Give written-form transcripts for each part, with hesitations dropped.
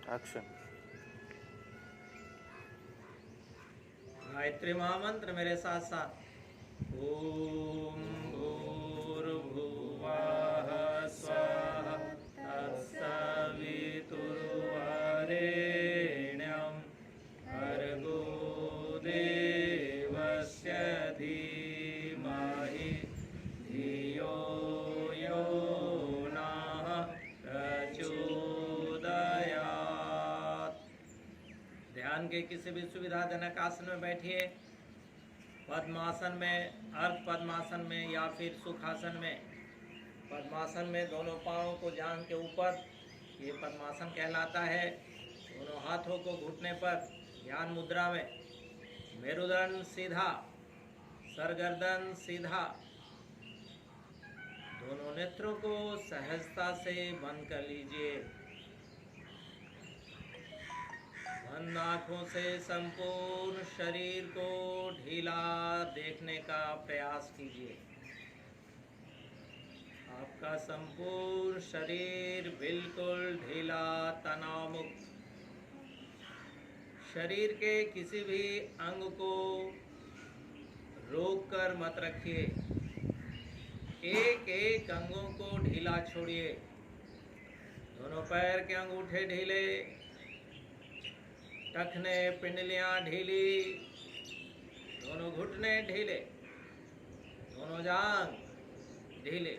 Action. Gayatri महामंत्र मेरे साथ साथ। ओम भूर्भुवः स्वः तत्सवितुर्वरेण्यं भर्गो देवस्य धीमहि धियो यो नः प्रचोदयात्। ध्यान के किसी भी सुविधाजनक आसन में बैठिए। पद्मासन में, अर्ध पद्मासन में या फिर सुखासन में। पद्मासन में दोनों पाँवों को जांघ के ऊपर, ये पद्मासन कहलाता है। दोनों हाथों को घुटने पर ध्यान मुद्रा में। मेरुदंड सीधा, सरगर्दन सीधा। दोनों नेत्रों को सहजता से बंद कर लीजिए। बंद आँखों से संपूर्ण शरीर को ढीला देखने का प्रयास कीजिए। आपका संपूर्ण शरीर बिल्कुल ढीला, तनाव मुक्त। शरीर के किसी भी अंग को रोक कर मत रखिए। एक एक अंगों को ढीला छोड़िए। दोनों पैर के अंगूठे ढीले, टखने पिंडलियां ढीली, दोनों घुटने ढीले, दोनों जांघ ढीले।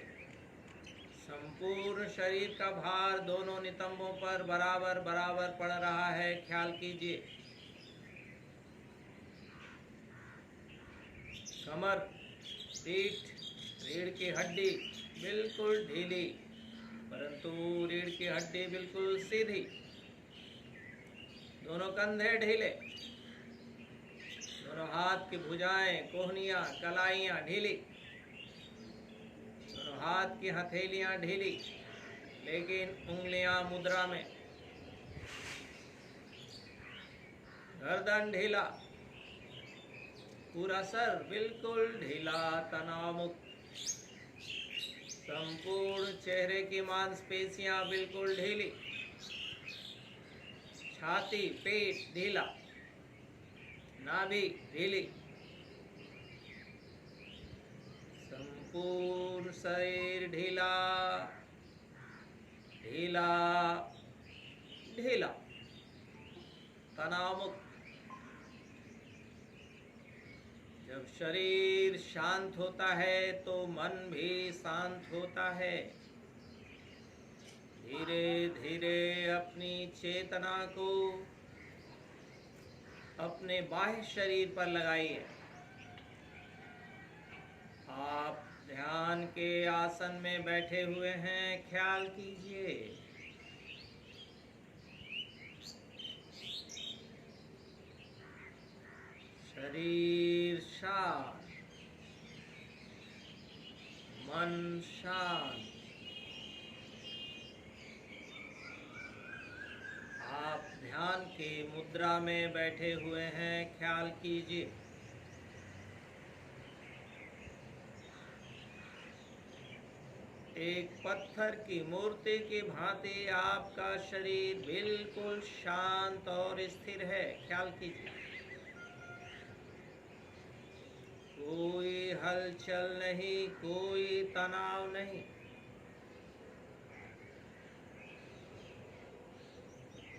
संपूर्ण शरीर का भार दोनों नितंबों पर बराबर बराबर पड़ रहा है, ख्याल कीजिए। कमर, पीठ, रीढ़ की हड्डी बिल्कुल ढीली, परंतु रीढ़ की हड्डी बिल्कुल सीधी। दोनों कंधे ढीले, दोनों हाथ की भुजाएं, कोहनियां, कलाइयां ढीली, दोनों हाथ की हथेलियां ढीली, लेकिन उंगलियां मुद्रा में। गर्दन ढीला, पूरा सर बिल्कुल ढीला, तनाव मुक्त। संपूर्ण चेहरे की मांसपेशियां बिल्कुल ढीली। छाती, पेट ढीला, नाभि ढीली। संपूर्ण शरीर ढीला ढीला ढीला, तनाव मुक्त। जब शरीर शांत होता है तो मन भी शांत होता है। धीरे धीरे अपनी चेतना को अपने बाह्य शरीर पर लगाइए। आप ध्यान के आसन में बैठे हुए हैं, ख्याल कीजिए। शरीर शांत, मन शांत। आप ध्यान की मुद्रा में बैठे हुए हैं, ख्याल कीजिए। एक पत्थर की मूर्ति की भांति आपका शरीर बिल्कुल शांत और स्थिर है, ख्याल कीजिए। कोई हलचल नहीं, कोई तनाव नहीं।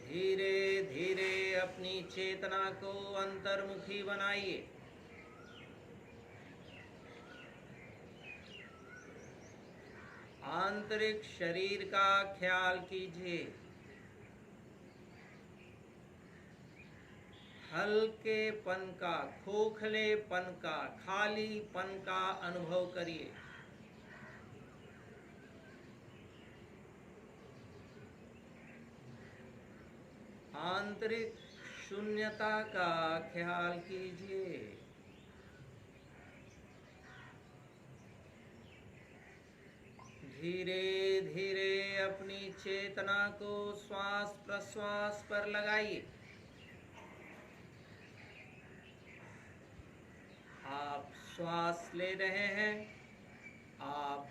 धीरे धीरे अपनी चेतना को अंतर्मुखी बनाइए। आंतरिक शरीर का ख्याल कीजिए। हल्केपन का, खोखलेपन का, खालीपन का अनुभव करिए। आंतरिक शून्यता का ख्याल कीजिए। धीरे धीरे अपनी चेतना को श्वास प्रश्वास पर लगाइए। आप श्वास ले रहे हैं, आप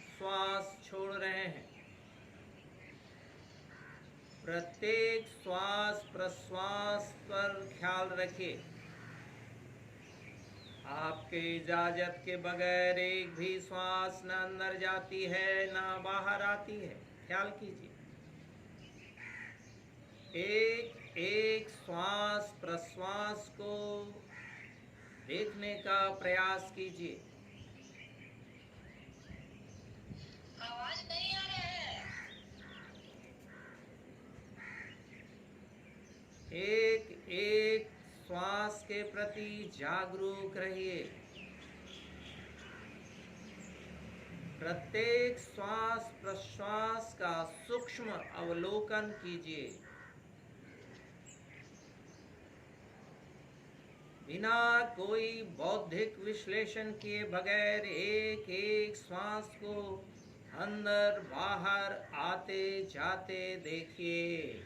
श्वास छोड़ रहे हैं। प्रत्येक श्वास प्रश्वास पर ख्याल रखिए। आपके इजाजत के बगैर एक भी श्वास न अंदर जाती है ना बाहर आती है। ख्याल कीजिए। एक एक श्वास प्रश्वास को देखने का प्रयास कीजिए। आवाज नहीं आ रहा है। एक एक श्वास के प्रति जागरूक रहिए। प्रत्येक श्वास प्रश्वास का सूक्ष्म अवलोकन कीजिए। बिना कोई बौद्धिक विश्लेषण किए बगैर एक एक श्वास को अंदर बाहर आते जाते देखिए।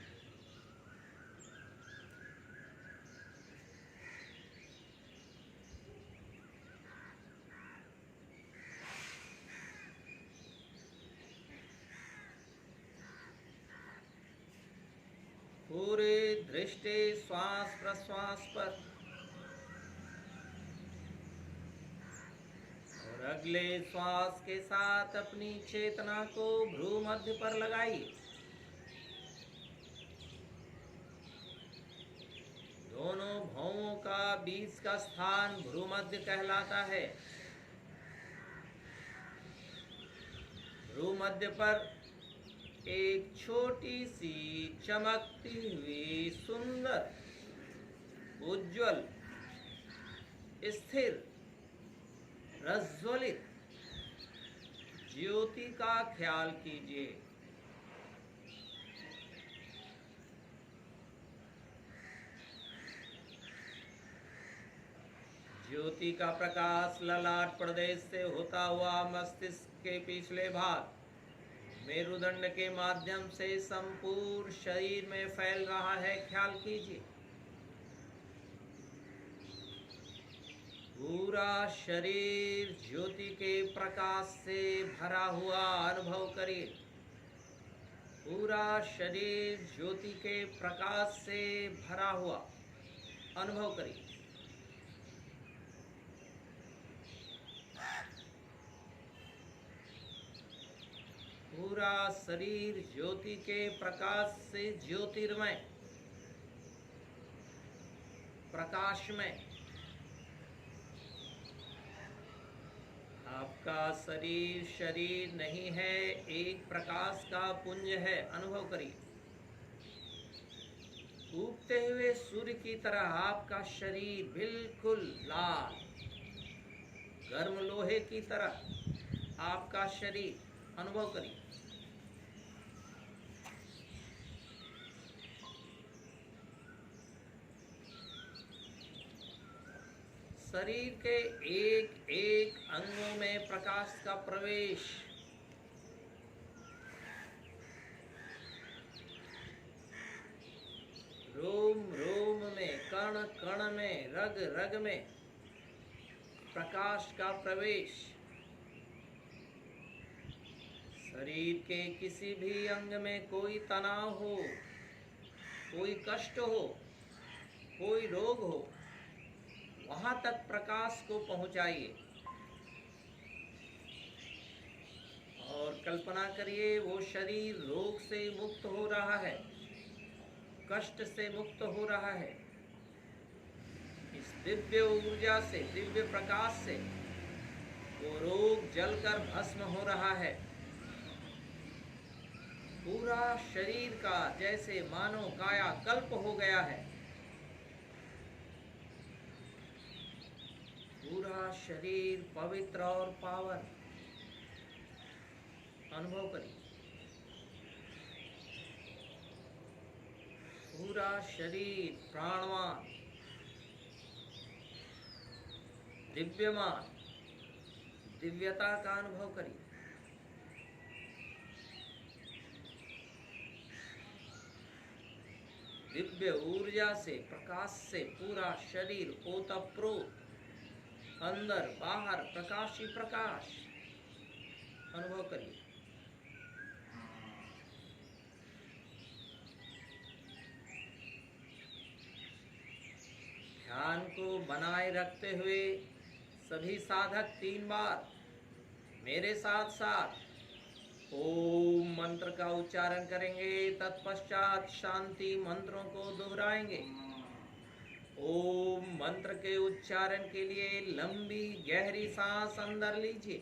पूरे दृष्टि श्वास प्रश्वास पर और अगले श्वास के साथ अपनी चेतना को भ्रू मध्य पर लगाइए। दोनों भौंहों का बीच का स्थान भ्रू मध्य कहलाता है। भ्रू मध्य पर एक छोटी सी चमकती हुई सुंदर उज्जवल स्थिर प्रज्वलित ज्योति का ख्याल कीजिए। ज्योति का प्रकाश ललाट प्रदेश से होता हुआ मस्तिष्क के पिछले भाग मेरुदंड के माध्यम से संपूर्ण शरीर में फैल रहा है। ख्याल कीजिए। पूरा शरीर ज्योति के प्रकाश से भरा हुआ अनुभव करिए। पूरा शरीर ज्योति के प्रकाश से भरा हुआ अनुभव करिए। पूरा शरीर ज्योति के प्रकाश से ज्योतिर्मय प्रकाशमय। आपका शरीर शरीर नहीं है, एक प्रकाश का पुंज है। अनुभव करिए। उगते हुए सूर्य की तरह आपका शरीर बिल्कुल लाल, गर्म लोहे की तरह आपका शरीर। अनुभव करिए। शरीर के एक एक अंगों में प्रकाश का प्रवेश। रोम रोम में, कण कण में, रग रग में प्रकाश का प्रवेश। शरीर के किसी भी अंग में कोई तनाव हो, कोई कष्ट हो, कोई रोग हो, वहां तक प्रकाश को पहुंचाइए और कल्पना करिए वो शरीर रोग से मुक्त हो रहा है, कष्ट से मुक्त हो रहा है। इस दिव्य ऊर्जा से, दिव्य प्रकाश से वो रोग जलकर भस्म हो रहा है। पूरा शरीर का जैसे मानो काया कल्प हो गया है। पूरा शरीर पवित्र और पावन। अनुभव करिए। पूरा शरीर प्राणवान, दिव्यमान, दिव्यता का अनुभव करिए। दिव्य ऊर्जा से, प्रकाश से पूरा शरीर ओतप्रोत, अंदर बाहर प्रकाश ही प्रकाश। अनुभव करिए। ध्यान को बनाए रखते हुए सभी साधक 3 बार मेरे साथ साथ ओम मंत्र का उच्चारण करेंगे। तत्पश्चात शांति मंत्रों को दोहराएंगे। ओम मंत्र के उच्चारण के लिए लंबी गहरी सांस अंदर लीजिए।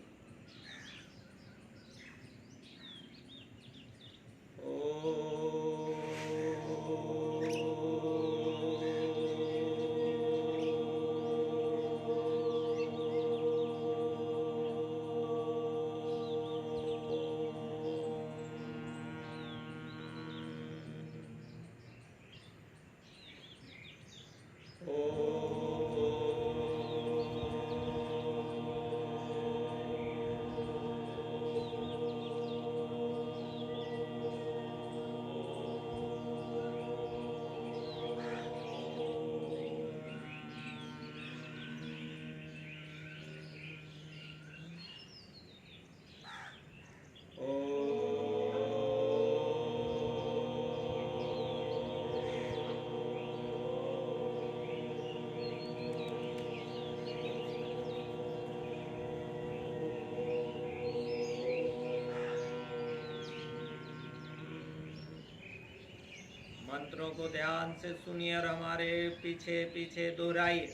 मंत्रों को ध्यान से सुनिए और हमारे पीछे पीछे दोहराइए।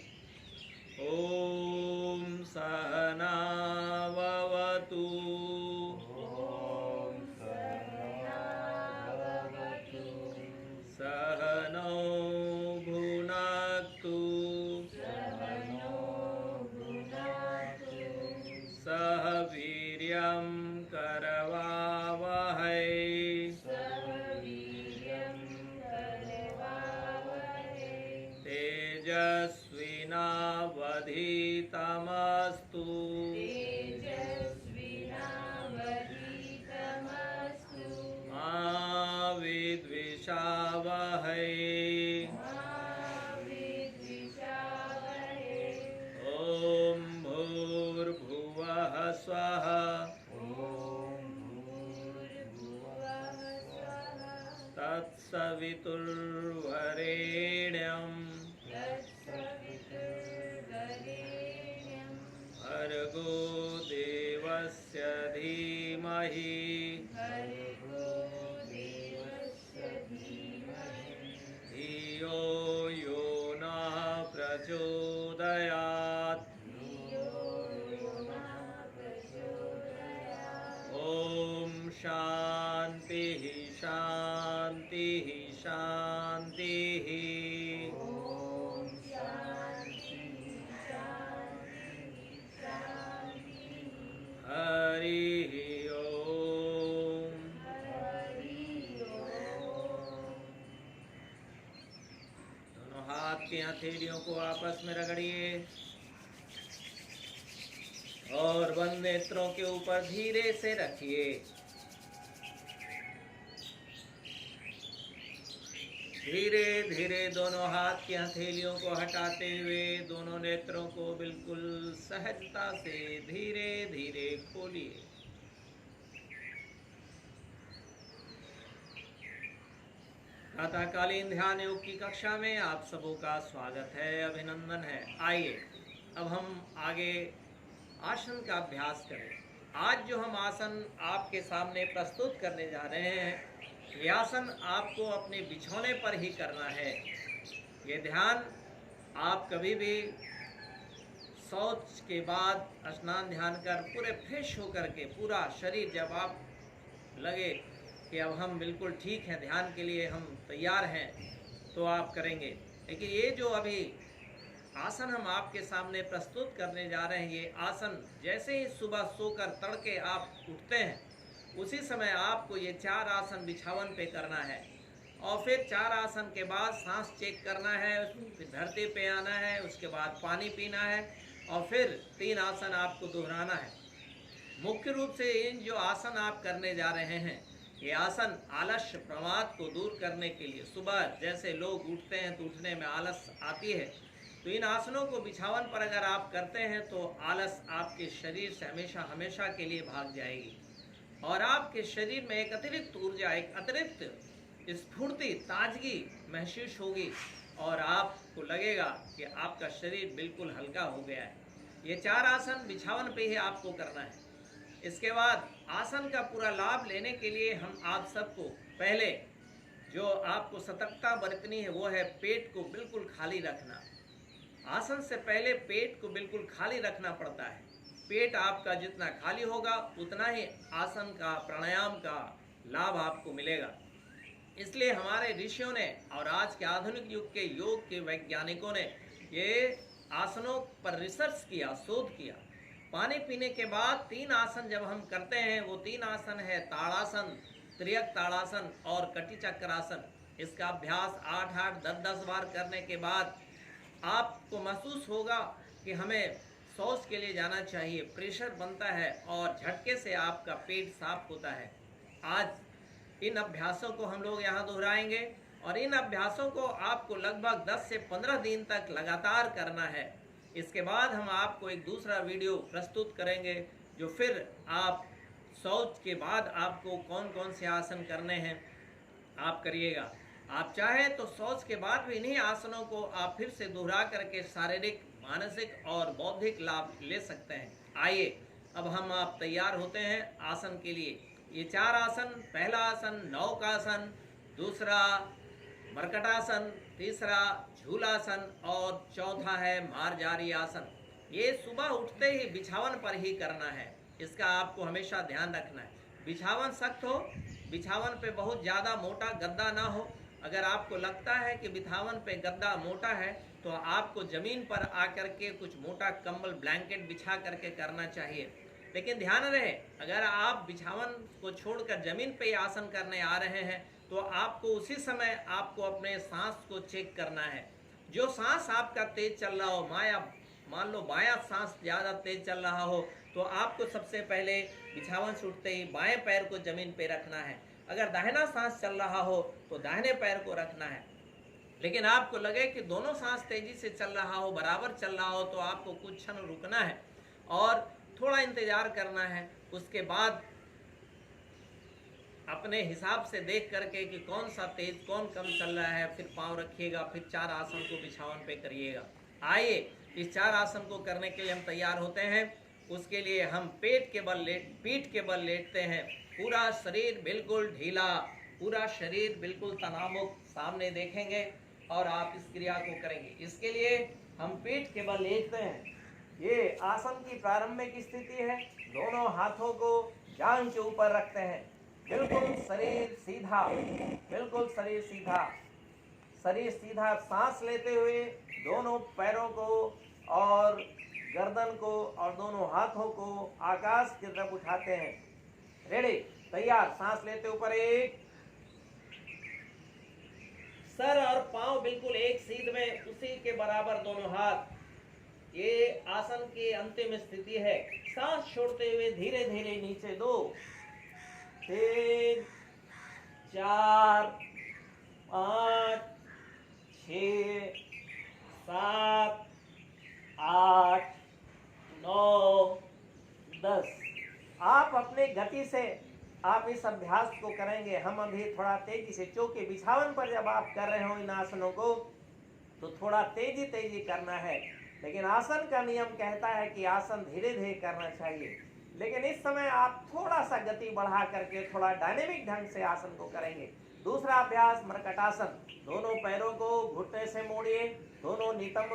ओम सहना भवतु, सहनौ भुनक्तु, सह वीर्यं करवावहै, तेजस्विनावधीतमस्तु, मा विद्विषावहै। ओम भूर्भुवः स्वः, तत्सवितुर्वरेण्यं भर्गो देवस्य धीमहि धियो यो नः प्रचोदयात्। ओम शांतिः शांतिः शांतिः। हरि ओम। दोनों हाथ की हथेलियों को आपस में रगड़िए और बंद नेत्रों के ऊपर धीरे से रखिए। धीरे धीरे दोनों हाथ की हथेलियों को हटाते हुए दोनों नेत्रों को बिल्कुल सहजता से धीरे धीरे खोलिए। प्रातःकालीन ध्यान योग की कक्षा में आप सबों का स्वागत है, अभिनंदन है। आइए अब हम आगे आसन का अभ्यास करें। आज जो हम आसन आपके सामने प्रस्तुत करने जा रहे हैं, ये आसन आपको अपने बिछौने पर ही करना है। ये ध्यान आप कभी भी शौच के बाद स्नान ध्यान कर पूरे फ्रेश होकर के पूरा शरीर जब आप लगे कि अब हम बिल्कुल ठीक हैं, ध्यान के लिए हम तैयार हैं, तो आप करेंगे। लेकिन ये जो अभी आसन हम आपके सामने प्रस्तुत करने जा रहे हैं, ये आसन जैसे ही सुबह सोकर तड़के आप उठते हैं उसी समय आपको ये 4 आसन बिछावन पे करना है। और फिर 4 आसन के बाद सांस चेक करना है, फिर धरती पे आना है, उसके बाद पानी पीना है और फिर 3 आसन आपको दोहराना है। मुख्य रूप से इन जो आसन आप करने जा रहे हैं, ये आसन आलस्य प्रमाद को दूर करने के लिए, सुबह जैसे लोग उठते हैं तो उठने में आलस आती है, तो इन आसनों को बिछावन पर अगर आप करते हैं तो आलस आपके शरीर से हमेशा हमेशा के लिए भाग जाएगी और आपके शरीर में एक अतिरिक्त ऊर्जा, एक अतिरिक्त स्फूर्ति, ताजगी महसूस होगी और आपको लगेगा कि आपका शरीर बिल्कुल हल्का हो गया है। ये 4 आसन बिछावन पे ही आपको करना है। इसके बाद आसन का पूरा लाभ लेने के लिए हम आप सबको पहले जो आपको सतर्कता बरतनी है वो है पेट को बिल्कुल खाली रखना। आसन से पहले पेट को बिल्कुल खाली रखना पड़ता है। पेट आपका जितना खाली होगा उतना ही आसन का प्राणायाम का लाभ आपको मिलेगा। इसलिए हमारे ऋषियों ने और आज के आधुनिक युग के योग के वैज्ञानिकों ने ये आसनों पर रिसर्च किया, शोध किया। पानी पीने के बाद 3 आसन जब हम करते हैं, वो 3 आसन है ताड़ासन, त्रियक ताड़ासन और कटी चक्रासन। इसका अभ्यास 8-8, 10-10 बार करने के बाद आपको महसूस होगा कि हमें शौच के लिए जाना चाहिए, प्रेशर बनता है और झटके से आपका पेट साफ होता है। आज इन अभ्यासों को हम लोग यहाँ दोहराएंगे और इन अभ्यासों को आपको लगभग 10 से 15 दिन तक लगातार करना है। इसके बाद हम आपको एक दूसरा वीडियो प्रस्तुत करेंगे जो फिर आप शौच के बाद आपको कौन कौन से आसन करने हैं आप करिएगा। आप चाहे तो शौच के बाद भी इन्हीं आसनों को आप फिर से दोहरा करके शारीरिक, मानसिक और बौद्धिक लाभ ले सकते हैं। आइए अब हम आप तैयार होते हैं आसन के लिए। ये 4 आसन, पहला आसन नौकासन, दूसरा मरकटासन, तीसरा झूलासन और चौथा है मार्जारी आसन। ये सुबह उठते ही बिछावन पर ही करना है, इसका आपको हमेशा ध्यान रखना है। बिछावन सख्त हो, बिछावन पे बहुत ज़्यादा मोटा गद्दा ना हो। अगर आपको लगता है कि बिछावन पे गद्दा मोटा है तो आपको ज़मीन पर आकर के कुछ मोटा कंबल, ब्लैंकेट बिछा करके करना चाहिए। लेकिन ध्यान रहे, अगर आप बिछावन को छोड़कर ज़मीन पे आसन करने आ रहे हैं तो आपको उसी समय आपको अपने सांस को चेक करना है। जो सांस आपका तेज चल रहा हो, मान लो बायां सांस ज़्यादा तेज चल रहा हो तो आपको सबसे पहले बिछावन से उठते ही बाएं पैर को ज़मीन पे रखना है। अगर दाहिना सांस चल रहा हो तो दाहिने पैर को रखना है। लेकिन आपको लगे कि दोनों सांस तेजी से चल रहा हो, बराबर चल रहा हो, तो आपको कुछ क्षण रुकना है और थोड़ा इंतजार करना है। उसके बाद अपने हिसाब से देख करके कि कौन सा तेज कौन कम चल रहा है, फिर पाँव रखिएगा, फिर 4 आसन को बिछावन पे करिएगा। आइए इस 4 आसन को करने के लिए हम तैयार होते हैं। उसके लिए हम पीठ के बल लेटते हैं। पूरा शरीर बिल्कुल ढीला, पूरा शरीर बिल्कुल तनावमुक्त सामने देखेंगे और आप इस क्रिया को करेंगे। इसके लिए हम पीठ के बल लेटते हैं। ये आसन की प्रारंभिक स्थिति है। दोनों हाथों को जांघ के ऊपर रखते हैं। बिल्कुल शरीर सीधा, बिल्कुल शरीर सीधा, शरीर सीधा। सांस लेते हुए दोनों पैरों को और गर्दन को और दोनों हाथों को आकाश की तरफ उठाते हैं। रेडी, तैयार। सांस लेते ऊपर, एक, सर और पांव बिल्कुल एक सीध में, उसी के बराबर दोनों हाथ। ये आसन की अंतिम स्थिति है। सांस छोड़ते हुए धीरे धीरे नीचे, 2, 3, 4, 5, 6, 7, 8, 9, 10। आप अपने गति से आप इस अभ्यास को करेंगे। हम अभी थोड़ा तेजी से, चौके बिछावन पर जब आप कर रहे हो इन आसनों को तो थोड़ा तेजी करना है। लेकिन आसन का नियम कहता है कि आसन धीरे धीरे करना चाहिए। लेकिन इस समय आप थोड़ा सा गति बढ़ा करके थोड़ा डायनेमिक ढंग से आसन को करेंगे। दूसरा अभ्यास मरकटासन। दोनों पैरों को घुटने से मोड़िए, दोनों नितंब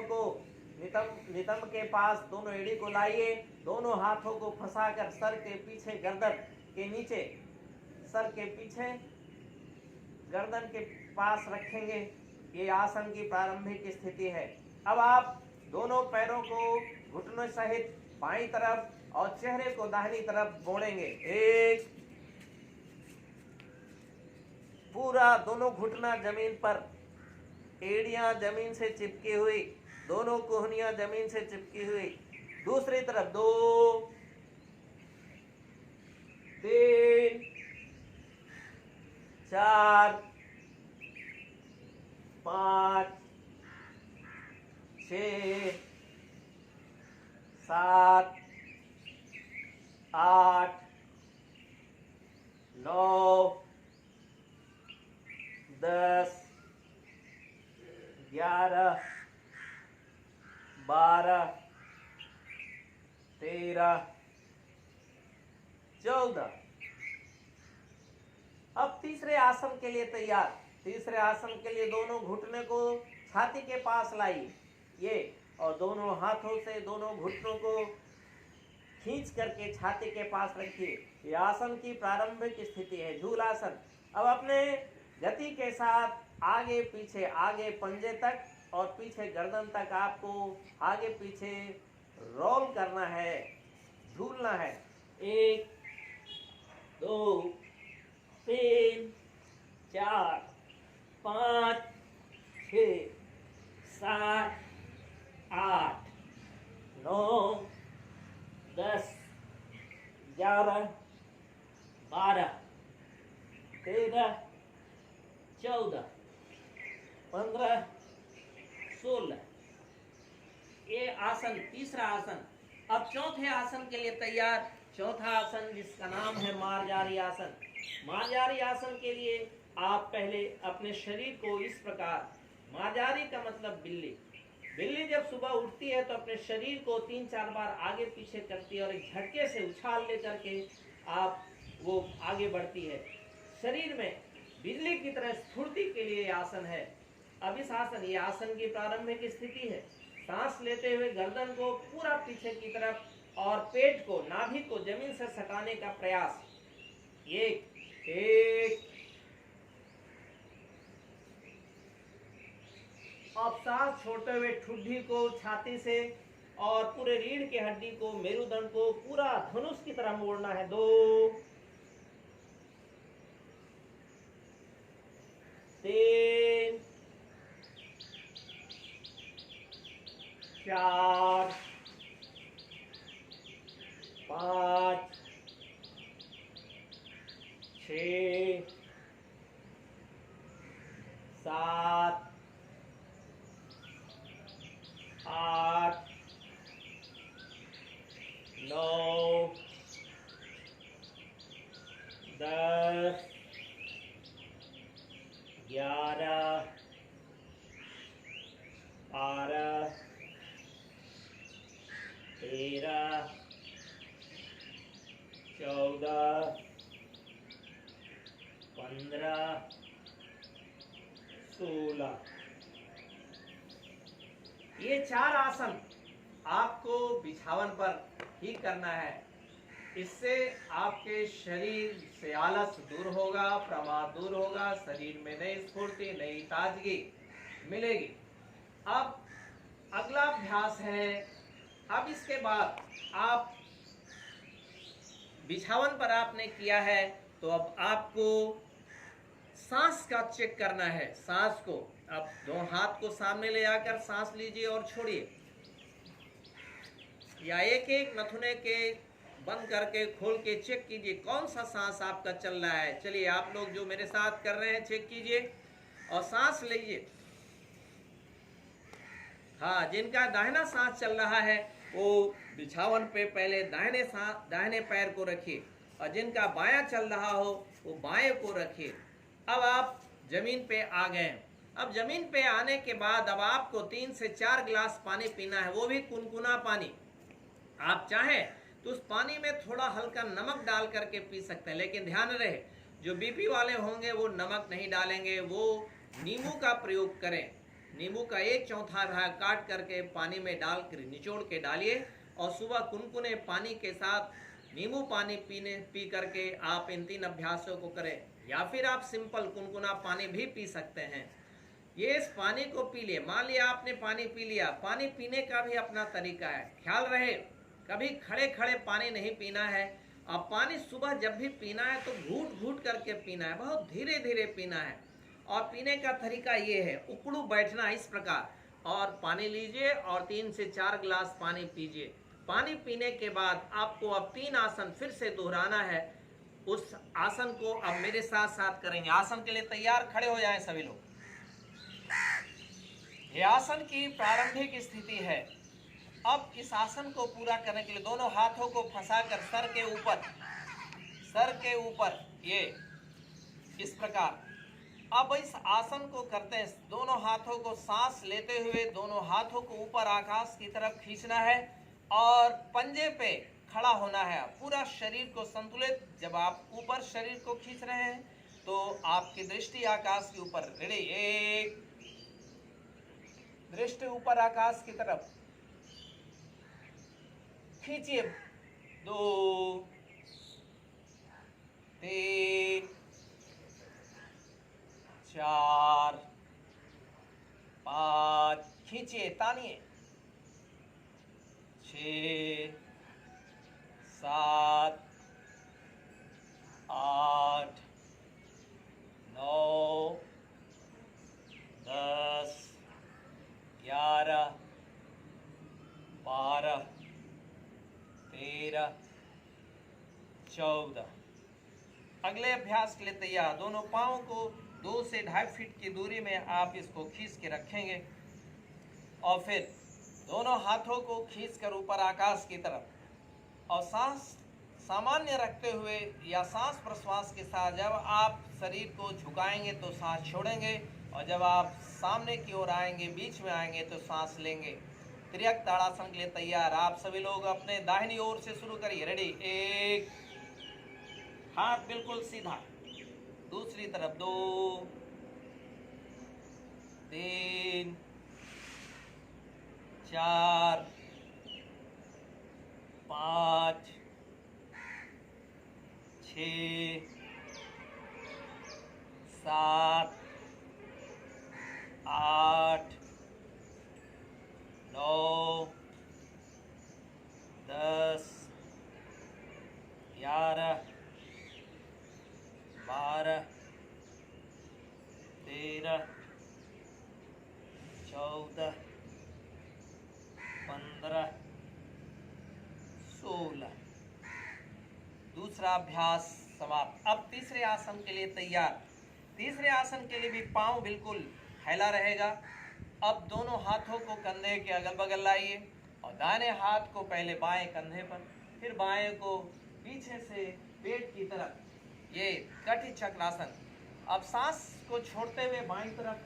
के पास दोनों एड़ी को लाइए, दोनों हाथों को फंसाकर सर के पीछे, गर्दन के नीचे, सर के पीछे गर्दन के पास रखेंगे। ये आसन की प्रारंभिक स्थिति है। अब आप दोनों पैरों को घुटनों सहित बाईं तरफ और चेहरे को दाहिनी तरफ मोड़ेंगे। एक, पूरा दोनों घुटना जमीन पर, एड़ियां जमीन से चिपकी हुई, दोनों कोहनियां जमीन से चिपकी हुई। दूसरी तरफ 2, 3, 4, 5, 6, 7, 8, 9, 10, 11, 12, 13, 14। अब तीसरे आसन के लिए तैयार। तीसरे आसन के लिए दोनों घुटने को छाती के पास लाइए, ये, और दोनों हाथों से दोनों घुटनों को खींच करके छाती के पास रखिए। ये आसन की प्रारंभिक स्थिति है, झूलासन। अब अपने गति के साथ आगे पीछे, आगे पंजे तक और पीछे गर्दन तक आपको आगे पीछे रोल करना है, झूलना है। 1, 2, 3, 4, 5, 6, 7, 8, 9, 10, 11, 12, 13, 14, 15, 16। ये आसन तीसरा आसन। अब चौथे आसन के लिए तैयार। चौथा आसन जिसका नाम है मार्जारी आसन। मार्जारी आसन के लिए आप पहले अपने शरीर को इस प्रकार, मार्जारी का मतलब बिल्ली। बिल्ली जब सुबह उठती है तो अपने शरीर को 3-4 बार आगे पीछे करती है और एक झटके से उछाल लेकर के आप वो आगे बढ़ती है। शरीर में बिजली की तरह स्फूर्ति के लिए आसन है। अब इस आसन, ये आसन की प्रारंभिक स्थिति है। सांस लेते हुए गर्दन को पूरा पीछे की तरफ और पेट को, नाभि को जमीन से सटाने का प्रयास। 1, अब सांस छोड़ते हुए ठुड्डी को छाती से और पूरे रीढ़ के हड्डी को, मेरुदंड को पूरा धनुष की तरह मोड़ना है। 2, 3, 4, 5, 6, 7, 8, 9, 10, 11, 12, 13, 14, 15, 16। ये 4 आसन आपको बिछावन पर ही करना है। इससे आपके शरीर से आलस दूर होगा, प्रमाद दूर होगा, शरीर में नई स्फूर्ति, नई ताजगी मिलेगी। अब अगला अभ्यास है। अब इसके बाद आप बिछावन पर आपने किया है तो अब आपको सांस का चेक करना है। सांस को अब 2 हाथ को सामने ले आकर सांस लीजिए और छोड़िए, या एक नथुने के बंद करके खोल के चेक कीजिए कौन सा सांस आपका चल रहा है। चलिए आप लोग जो मेरे साथ कर रहे हैं चेक कीजिए और सांस लीजिए। हाँ, जिनका दाहिना सांस चल रहा है वो बिछावन पे पहले दाहिने पैर को रखिए और जिनका बायां चल रहा हो वो बाएं को रखिए। अब आप जमीन पे आ गए। अब जमीन पे आने के बाद अब आपको 3 से 4 गिलास पानी पीना है, वो भी कुनकुना पानी। आप चाहें तो उस पानी में थोड़ा हल्का नमक डाल करके पी सकते हैं, लेकिन ध्यान रहे जो बीपी वाले होंगे वो नमक नहीं डालेंगे, वो नींबू का प्रयोग करें। नींबू का 1/4 भाग काट करके पानी में डाल कर निचोड़ के डालिए और सुबह कुनकुने पानी के साथ नींबू पानी पी करके आप इन 3 अभ्यासों को करें, या फिर आप सिंपल कुनकुना पानी भी पी सकते हैं। ये इस पानी को पी लिए। मान लिया आपने पानी पी लिया, पानी पीने का भी अपना तरीका है, ख्याल रहे कभी खड़े खड़े पानी नहीं पीना है। अब पानी सुबह जब भी पीना है तो घूट घूट करके पीना है, बहुत धीरे धीरे पीना है। और पीने का तरीका ये है, उकड़ू बैठना इस प्रकार, और पानी लीजिए और 3 से 4 गिलास पानी पीजिए। पानी पीने के बाद आपको अब 3 आसन फिर से दोहराना है। उस आसन को अब मेरे साथ साथ करेंगे। आसन के लिए तैयार, खड़े हो जाएं सभी लोग। ये आसन की प्रारंभिक स्थिति है। अब इस आसन को पूरा करने के लिए दोनों हाथों को फंसाकर सर के ऊपर ये इस प्रकार अब इस आसन को करते हैं, दोनों हाथों को सांस लेते हुए दोनों हाथों को ऊपर आकाश की तरफ खींचना है और पंजे पे खड़ा होना है। पूरा शरीर को संतुलित, जब आप ऊपर शरीर को खींच रहे हैं तो आपकी दृष्टि आकाश के ऊपर। रेडी, एक, दृष्टि ऊपर आकाश की तरफ खींचिए, 2, 3, 4, 5, खींचिए, तानिए, 6, 7, 8, 9, 10, 11, 12, 13, 14। अगले अभ्यास के लिए तैयार। दोनों पाँव को 2 से 2.5 फीट की दूरी में आप इसको खींच के रखेंगे और फिर दोनों हाथों को खींचकर ऊपर आकाश की तरफ और सांस सामान्य रखते हुए या सांस प्रश्वास के साथ जब आप शरीर को झुकाएंगे तो सांस छोड़ेंगे और जब आप सामने की ओर आएंगे, बीच में आएंगे तो सांस लेंगे। त्रियक ताड़ासन के लिए तैयार। आप सभी लोग अपने दाहिनी ओर से शुरू करिए। रेडी, एक, हाथ बिल्कुल सीधा, दूसरी तरफ, 2, 3, 4, 5, 6, 7, 8, 9, 10, 11, 12, 13, 14, 15, 16। दूसरा अभ्यास समाप्त। अब तीसरे आसन के लिए तैयार। तीसरे आसन के लिए भी पाँव बिल्कुल फैला रहेगा। अब दोनों हाथों को कंधे के अगल बगल लाइए और दाहिने हाथ को पहले बाएं कंधे पर, फिर बाएं को पीछे से पेट की तरफ, ये कटी चक्रासन। अब सांस को छोड़ते हुए बाईं तरफ,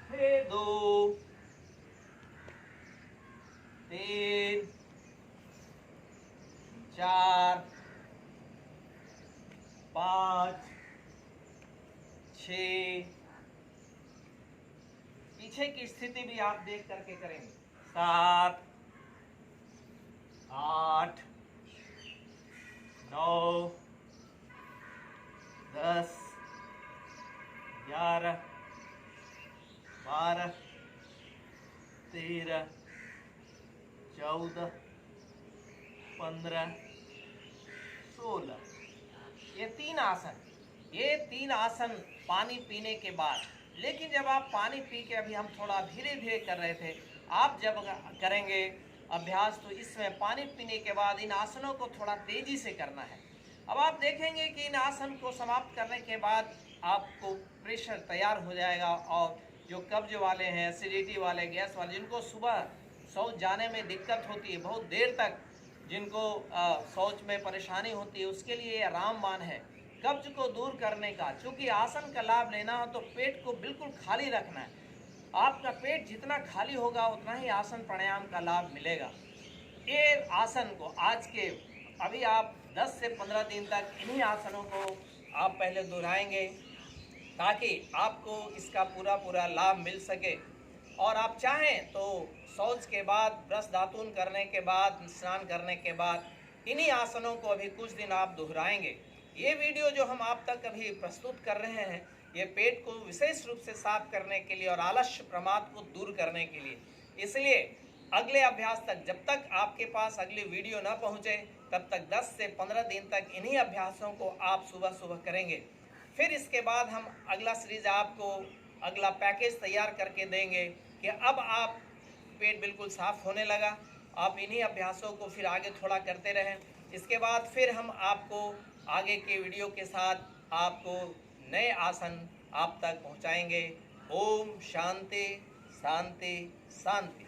फिर 2, 3, 4, 5, 6, पीछे की स्थिति भी आप देख करके करेंगे, 7, 8, 9, 10, 11, 12, 13, 14, 15, 16। ये 3 आसन, ये 3 आसन पानी पीने के बाद। लेकिन जब आप पानी पी के, अभी हम थोड़ा धीरे धीरे कर रहे थे, आप जब करेंगे अभ्यास तो इसमें पानी पीने के बाद इन आसनों को थोड़ा तेजी से करना है। अब आप देखेंगे कि इन आसन को समाप्त करने के बाद आपको प्रेशर तैयार हो जाएगा और जो कब्ज वाले हैं, एसिडिटी वाले, गैस वाले, जिनको सुबह शौच जाने में दिक्कत होती है, बहुत देर तक जिनको शौच में परेशानी होती है, उसके लिए ये रामबाण है कब्ज को दूर करने का। चूँकि आसन का लाभ लेना हो तो पेट को बिल्कुल खाली रखना है। आपका पेट जितना खाली होगा उतना ही आसन प्राणायाम का लाभ मिलेगा। ये आसन को आज के अभी आप 10 से 15 दिन तक इन्हीं आसनों को आप पहले दोहराएंगे ताकि आपको इसका पूरा लाभ मिल सके। और आप चाहें तो शौच के बाद, ब्रश दातून करने के बाद, स्नान करने के बाद इन्हीं आसनों को अभी कुछ दिन आप दोहराएंगे। ये वीडियो जो हम आप तक अभी प्रस्तुत कर रहे हैं, ये पेट को विशेष रूप से साफ करने के लिए और आलस्य प्रमाद को दूर करने के लिए। इसलिए अगले अभ्यास तक, जब तक आपके पास अगली वीडियो न पहुंचे, तब तक 10 से 15 दिन तक इन्हीं अभ्यासों को आप सुबह सुबह करेंगे। फिर इसके बाद हम अगला सीरीज आपको अगला पैकेज तैयार करके देंगे कि अब आप पेट बिल्कुल साफ होने लगा, आप इन्हीं अभ्यासों को फिर आगे थोड़ा करते रहें। इसके बाद फिर हम आपको आगे के वीडियो के साथ आपको नए आसन आप तक पहुंचाएंगे। ओम शांति शांति शांति।